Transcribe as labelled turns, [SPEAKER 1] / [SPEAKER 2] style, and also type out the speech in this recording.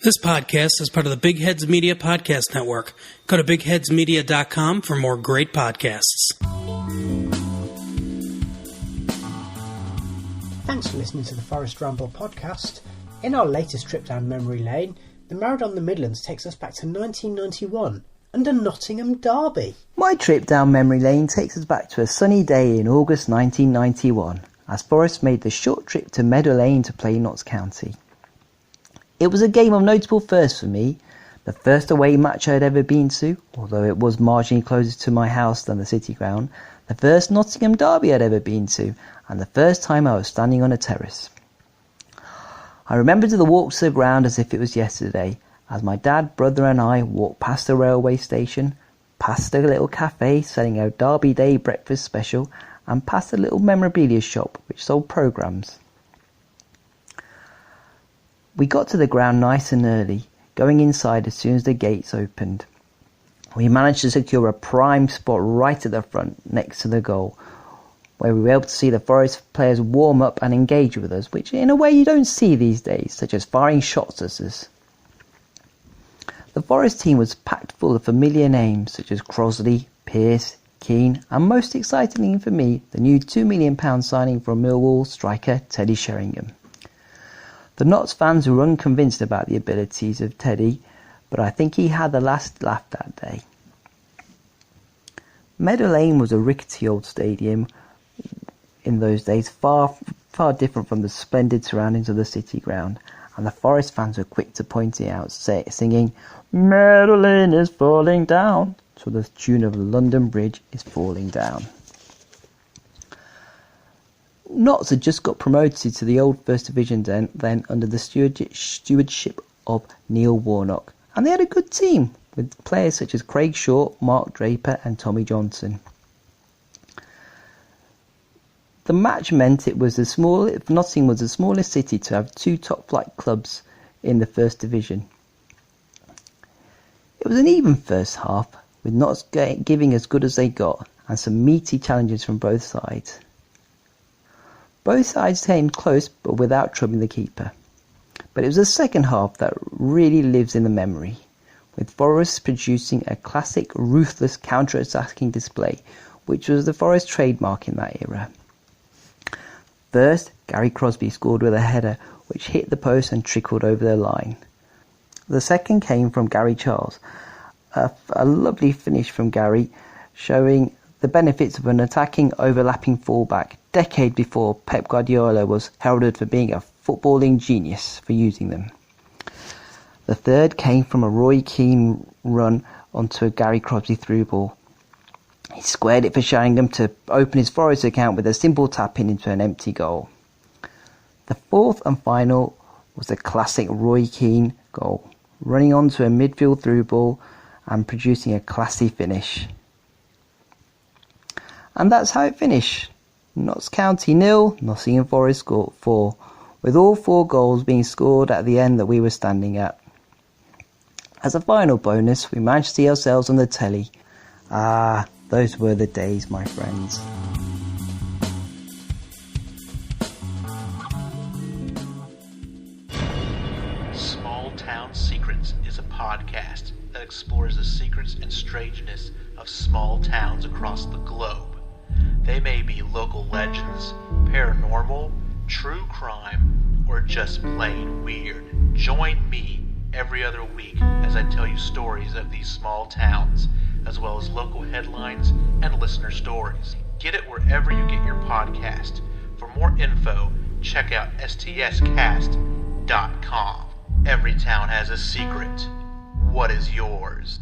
[SPEAKER 1] This podcast is part of the Big Heads Media Podcast Network. Go to bigheadsmedia.com for more great podcasts.
[SPEAKER 2] Thanks for listening to the Forest Ramble podcast. In our latest trip down memory lane, the Maradona Midlands takes us back to 1991 and a Nottingham derby.
[SPEAKER 3] My trip down memory lane takes us back to a sunny day in August 1991, as Forest made the short trip to Meadow Lane to play Notts County. It was a game of notable firsts for me, the first away match I had ever been to, although it was marginally closer to my house than the City Ground, the first Nottingham derby I'd ever been to, and the first time I was standing on a terrace. I remember the walk to the ground as if it was yesterday, as my dad, brother and I walked past the railway station, past a little cafe selling a Derby Day breakfast special, and past a little memorabilia shop which sold programmes. We got to the ground nice and early, going inside as soon as the gates opened. We managed to secure a prime spot right at the front, next to the goal, where we were able to see the Forest players warm up and engage with us, which in a way you don't see these days, such as firing shots at us. The Forest team was packed full of familiar names such as Crosley, Pearce, Keane, and most excitingly for me, the new £2 million signing from Millwall striker Teddy Sheringham. The Notts fans were unconvinced about the abilities of Teddy, but I think he had the last laugh that day. Meadow Lane was a rickety old stadium in those days, far different from the splendid surroundings of the City Ground, and the Forest fans were quick to point it out, singing, "Meadow Lane is falling down," to the tune of London Bridge is falling down. Notts had just got promoted to the old First Division then under the stewardship of Neil Warnock, and they had a good team with players such as Craig Short, Mark Draper and Tommy Johnson. The match meant Nottingham was the smallest city to have two top-flight clubs in the First Division. It was an even first half, with Notts giving as good as they got, and some meaty challenges from both sides. Both sides came close, but without troubling the keeper. But it was the second half that really lives in the memory, with Forest producing a classic ruthless counter-attacking display, which was the Forest trademark in that era. First, Gary Crosby scored with a header which hit the post and trickled over the line. The second came from Gary Charles, a lovely finish from Gary, showing the benefits of an attacking overlapping fullback, decade before Pep Guardiola was heralded for being a footballing genius for using them. The third came from a Roy Keane run onto a Gary Crosby through ball. He squared it for Sheringham to open his Forest account with a simple tap-in into an empty goal. The fourth and final was a classic Roy Keane goal, running onto a midfield through ball and producing a classy finish. And that's how it finished. Notts County 0, Nottingham Forest scored 4, with all 4 goals being scored at the end that we were standing at. As a final bonus, we managed to see ourselves on the telly. Ah, those were the days, my friends.
[SPEAKER 4] Small Town Secrets is a podcast that explores the secrets and strangeness of small towns across the globe. They may be local legends, paranormal, true crime, or just plain weird. Join me every other week as I tell you stories of these small towns, as well as local headlines and listener stories. Get it wherever you get your podcast. For more info, check out stscast.com. Every town has a secret. What is yours?